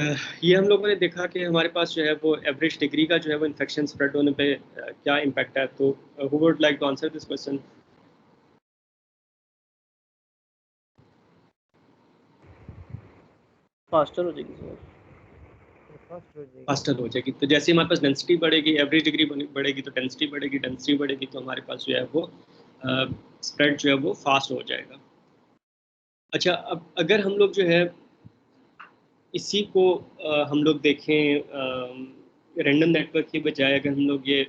ये हम लोगों ने देखा कि हमारे पास जो है वो एवरेज डिग्री का जो है वो इन्फेक्शन स्प्रेड होने पे क्या इम्पैक्ट है। तो who would like to answer this question? Faster हो जाएगी सर, फास्टर हो जाएगी। तो जैसे हमारे पास डेंसिटी बढ़ेगी, एवरेज डिग्री बढ़ेगी, तो डेंसिटी बढ़ेगी, डेंसिटी बढ़ेगी तो हमारे पास जो है वो स्प्रेड जो है वो फास्ट हो जाएगा। अच्छा, अब अगर हम लोग जो है इसी को हम लोग देखें रैंडम नेटवर्क की बजाय, अगर हम लोग ये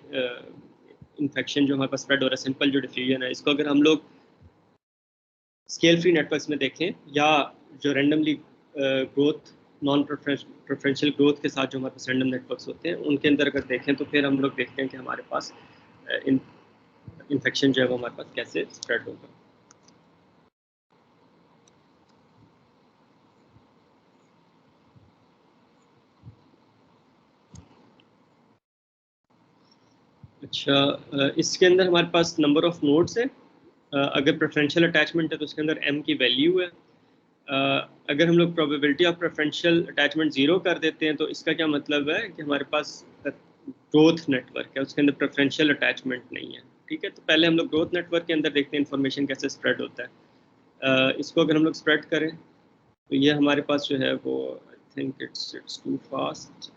इन्फेक्शन जो हमारे पास स्प्रेड हो रहा है, सिंपल जो डिफ्यूजन है, इसको अगर हम लोग स्केल फ्री नेटवर्क्स में देखें या जो randomly growth non preferential growth के साथ जो हमारे पास रैंडम नेटवर्क्स होते हैं उनके अंदर अगर देखें तो फिर हम लोग देखते हैं कि हमारे पास इन्फेक्शन जो है वो हमारे पास कैसे स्प्रेड होगा। अच्छा, इसके अंदर हमारे पास नंबर ऑफ नोड्स है। अगर प्रेफरेंशियल अटैचमेंट है तो उसके अंदर m की वैल्यू है। अगर हम लोग प्रोबेबिलिटी ऑफ प्रेफरेंशियल अटैचमेंट 0 कर देते हैं तो इसका क्या मतलब है कि हमारे पास ग्रोथ नेटवर्क है, उसके अंदर प्रेफरेंशियल अटैचमेंट नहीं है। ठीक है, तो पहले हम लोग ग्रोथ नेटवर्क के अंदर देखते हैं इन्फॉर्मेशन कैसे स्प्रेड होता है। इसको अगर हम लोग स्प्रेड करें तो ये हमारे पास जो है वो I think it's too fast.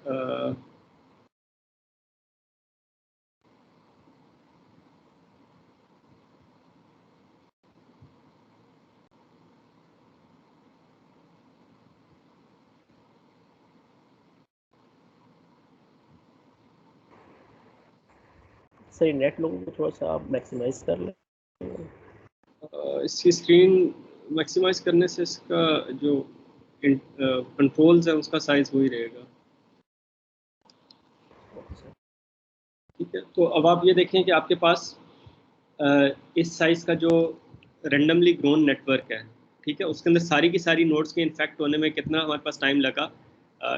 सही नेट लोगों को थोड़ा सा आप मैक्सिमाइज कर लें। इसकी स्क्रीन मैक्सिमाइज करने से इसका जो कंट्रोल्स है उसका साइज वही रहेगा। ठीक है, तो अब आप ये देखें कि आपके पास इस साइज का जो रेंडमली ग्रोन नेटवर्क है, ठीक है, उसके अंदर सारी की सारी नोड्स के इन्फेक्ट होने में कितना हमारे पास टाइम लगा?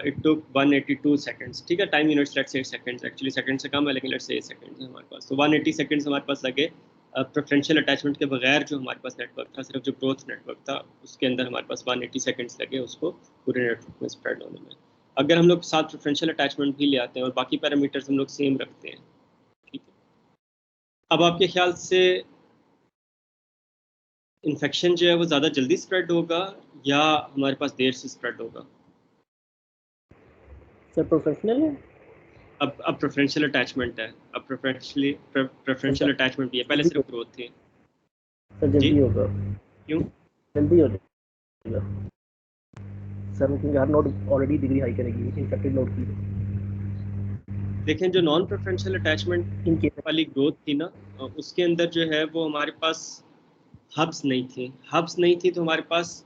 It took 182 seconds. ठीक है, time units let's say seconds, actually second से कम है लेकिन लेट्स से सेकंड्स है हमारे पास। तो 180 सेकंड्स हमारे पास लगे प्रेफरेंशियल अटैचमेंट के बगैर जो हमारे पास नेटवर्क था, सिर्फ जो ग्रोथ नेटवर्क था उसके अंदर हमारे पास 180 सेकंड्स लगे उसको पूरे नेटवर्क में स्प्रेड होने में। अगर हम लोग साथ प्रेफरेंशियल अटैचमेंट भी ले आते हैं और बाकी पैरामीटर्स हम लोग सेम रखते हैं, ठीक है, अब आपके ख्याल से इन्फेक्शन जो है वो ज़्यादा जल्दी स्प्रेड होगा या हमारे पास देर से स्प्रेड होगा? सर प्रोफेशनल है, अब प्रेफरेंशियल अटैचमेंट है, अब प्रेफरेंशियल अटैचमेंट भी है, पहले सिर्फ ग्रोथ थी। सर जी, जल्दी होगा, क्यों? जल्दी हो जाएगा सर, क्योंकि हर नोड ऑलरेडी डिग्री हाई करेगी इन्फेक्टेड नोड की। देखें, जो नॉन प्रेफरेंशियल अटैचमेंट इनके वाली ग्रोथ थी ना, उसके अंदर जो है वो हमारे पास हब्स नहीं थी। हब्स नहीं थी तो हमारे पास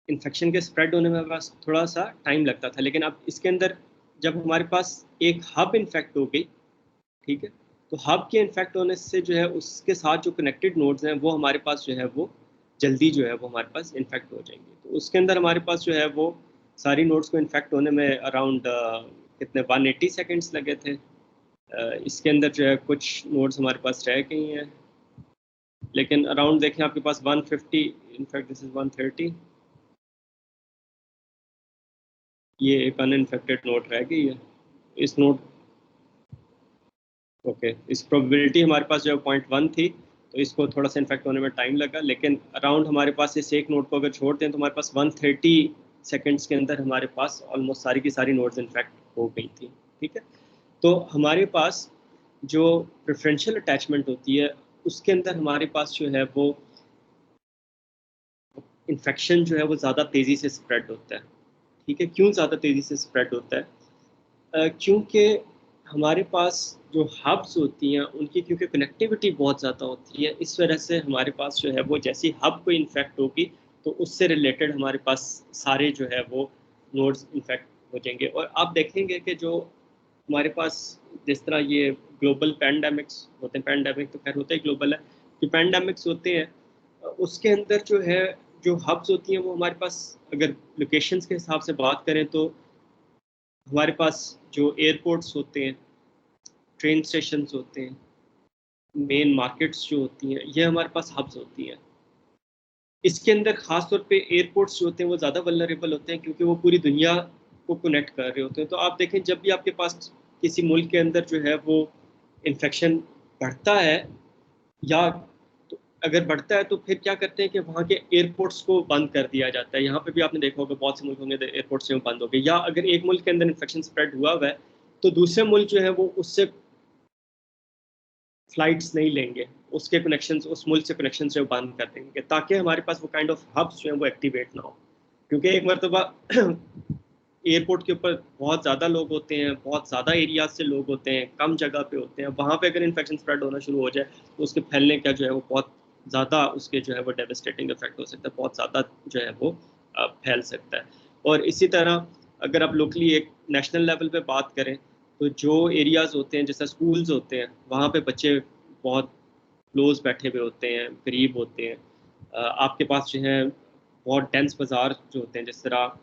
इन्फेक्शन के स्प्रेड होने में बस थोड़ा सा टाइम लगता था। लेकिन अब इसके अंदर जब हमारे पास एक हब इन्फेक्ट हो गई, ठीक है, तो हब के इन्फेक्ट होने से जो है उसके साथ जो कनेक्टेड नोड्स हैं वो हमारे पास जो है वो जल्दी जो है वो हमारे पास इन्फेक्ट हो जाएंगे। तो उसके अंदर हमारे पास जो है वो सारी नोड्स को इन्फेक्ट होने में अराउंड कितने 180 सेकेंड्स लगे थे। इसके अंदर जो है कुछ नोड्स हमारे पास रह गई हैं, लेकिन अराउंड देखें आपके पास 150, इनफैक्ट दिस इज 130, ये एक अनइन्फेक्टेड नोड रह गई है। इस नोड ओके, इस प्रोबेबिलिटी हमारे पास जो है 0.1 थी, तो इसको थोड़ा सा इन्फेक्ट होने में टाइम लगा, लेकिन अराउंड हमारे पास इस एक नोड को अगर छोड़ते हैं तो हमारे पास 130 सेकेंड्स के अंदर हमारे पास ऑलमोस्ट सारी की सारी नोड्स इन्फेक्ट हो गई थी। ठीक है, तो हमारे पास जो प्रेफरेंशियल अटैचमेंट होती है उसके अंदर हमारे पास जो है वो इन्फेक्शन जो है वो ज़्यादा तेज़ी से स्प्रेड होता है। ठीक है, क्यों ज़्यादा तेज़ी से स्प्रेड होता है? क्योंकि हमारे पास जो हब्स होती हैं उनकी क्योंकि कनेक्टिविटी बहुत ज़्यादा होती है, इस वजह से हमारे पास जो है वो जैसी हब को इन्फेक्ट होगी तो उससे रिलेटेड हमारे पास सारे जो है वो नोड्स इन्फेक्ट हो जाएंगे। और आप देखेंगे कि जो हमारे पास जिस तरह ये ग्लोबल पैंडेमिक्स होते हैं, पैंडेमिक तो खैर होता ही ग्लोबल है, जो पैंडेमिक्स होते हैं उसके अंदर जो है जो हब्स होती हैं वो हमारे पास अगर लोकेशंस के हिसाब से बात करें तो हमारे पास जो एयरपोर्ट्स होते हैं, ट्रेन स्टेशंस होते हैं, मेन मार्केट्स जो होती हैं, ये हमारे पास हब्स होती हैं। इसके अंदर ख़ास तौर पे एयरपोर्ट्स जो होते हैं वो ज़्यादा वल्नरेबल होते हैं, क्योंकि वो पूरी दुनिया को कनेक्ट कर रहे होते हैं। तो आप देखें, जब भी आपके पास किसी मुल्क के अंदर जो है वो इन्फेक्शन बढ़ता है, या तो अगर बढ़ता है तो फिर क्या करते हैं कि वहाँ के एयरपोर्ट्स को बंद कर दिया जाता है। यहाँ पे भी आपने देखा होगा बहुत से मुल्कों में एयरपोर्ट्स जो बंद हो गए, या अगर एक मुल्क के अंदर इन्फेक्शन स्प्रेड हुआ हुआ है तो दूसरे मुल्क जो है वो उससे फ्लाइट्स नहीं लेंगे, उसके कनेक्शंस, उस मुल्क से कनेक्शन जो बंद कर देंगे, ताकि हमारे पास वो काइंड ऑफ हब्स जो है वो एक्टिवेट ना हो। क्योंकि एक मरतबा एयरपोर्ट के ऊपर बहुत ज़्यादा लोग होते हैं, बहुत ज़्यादा एरियाज से लोग होते हैं, कम जगह पे होते हैं, वहाँ पे अगर इन्फेक्शन स्प्रेड होना शुरू हो जाए तो उसके फैलने का जो है वो बहुत ज़्यादा, उसके जो है वो डेविस्टेटिंग इफेक्ट हो सकता है, बहुत ज़्यादा जो है वो फैल सकता है। और इसी तरह अगर आप लोकली एक नेशनल लेवल पे बात करें, तो जो एरियाज़ होते हैं जैसे स्कूल्स होते हैं, वहाँ पे बच्चे बहुत क्लोज बैठे हुए होते हैं, करीब होते हैं। आपके पास जो है बहुत डेंस बाज़ार जो होते हैं, जिस तरह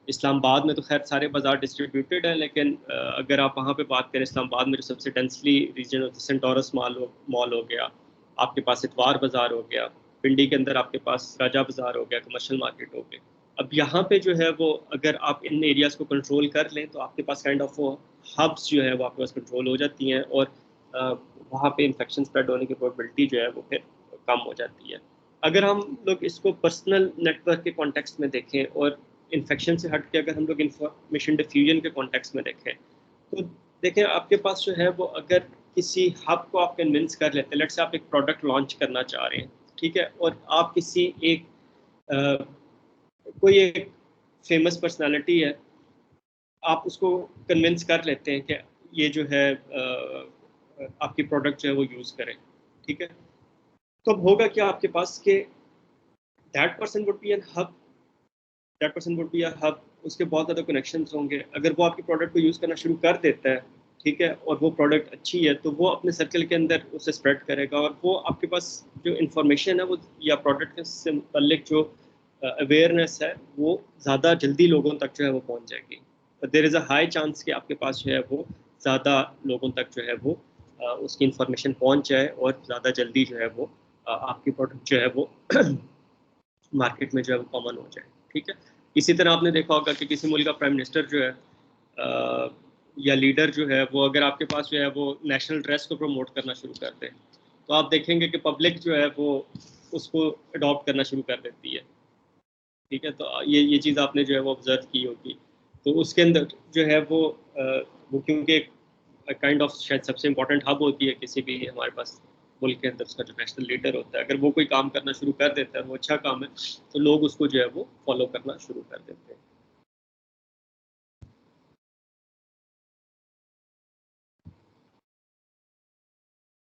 इस्लामाबाद में तो खैर सारे बाज़ार डिस्ट्रीब्यूटेड हैं, लेकिन अगर आप वहाँ पे बात करें, इस्लामाबाद में जो सबसे डेंसली रीजन होता है, सेंटोरस मॉल हो गया, आपके पास इतवार बाज़ार हो गया, पिंडी के अंदर आपके पास राजा बाज़ार हो गया, कमर्शियल मार्केट हो गई। अब यहाँ पे जो है वो अगर आप इन एरियाज़ को कंट्रोल कर लें तो आपके पास काइंड ऑफ वो हब्स जो है वो आपके पास कंट्रोल हो जाती हैं, और वहाँ पे इंफेक्शन स्प्रेड होने की प्रोबेबिलिटी जो है वो फिर कम हो जाती है। अगर हम लोग इसको पर्सनल नेटवर्क के कॉन्टेक्स्ट में देखें, और इन्फेक्शन से हट के अगर हम लोग इंफॉर्मेशन डिफ्यूजन के कॉन्टेक्स्ट में देखें, तो देखें आपके पास जो है वो अगर किसी हब को आप कन्विंस कर लेते हैं, लेट्स से आप एक प्रोडक्ट लॉन्च करना चाह रहे हैं, ठीक है, और आप किसी एक कोई एक फेमस पर्सनालिटी है, आप उसको कन्विंस कर लेते हैं कि ये जो है आपकी प्रोडक्ट जो है वो यूज़ करें, ठीक है। तो अब होगा क्या आपके पास कि that person would be an hub, that person would be a hub, उसके बहुत ज़्यादा कनेक्शंस होंगे। अगर वो आपकी प्रोडक्ट को यूज़ करना शुरू कर देता है, ठीक है, और वो प्रोडक्ट अच्छी है, तो वो अपने सर्कल के अंदर उसे स्प्रेड करेगा, और वो आपके पास जो इन्फॉर्मेशन है वो, या प्रोडक्ट से मुतल्लिक जो अवेयरनेस है, वो ज़्यादा जल्दी लोगों तक जो है वो पहुँच जाएगी। There is a high chance कि आपके पास जो है वो ज़्यादा लोगों तक जो है वो उसकी इन्फॉर्मेशन पहुँच जाए, और ज़्यादा जल्दी जो है वो आपकी प्रोडक्ट जो है वो मार्केट में जो है वो कॉमन हो जाए, ठीक है। इसी तरह आपने देखा होगा कि किसी मुल्क का प्राइम मिनिस्टर जो है या लीडर जो है वो, अगर आपके पास जो है वो नेशनल ड्रेस को प्रमोट करना शुरू कर दे, तो आप देखेंगे कि पब्लिक जो है वो उसको अडॉप्ट करना शुरू कर देती है, ठीक है। तो ये चीज़ आपने जो है वो ऑब्जर्व की होगी। तो उसके अंदर जो है वो क्योंकि काइंड ऑफ शायद सबसे इम्पोर्टेंट हब होती है किसी भी हमारे पास मुल्क के अंदर, उसका जो नेशनल लीडर होता है, अगर वो कोई काम करना शुरू कर देता है, वो अच्छा काम है, तो लोग उसको जो है वो फॉलो करना शुरू कर देते हैं।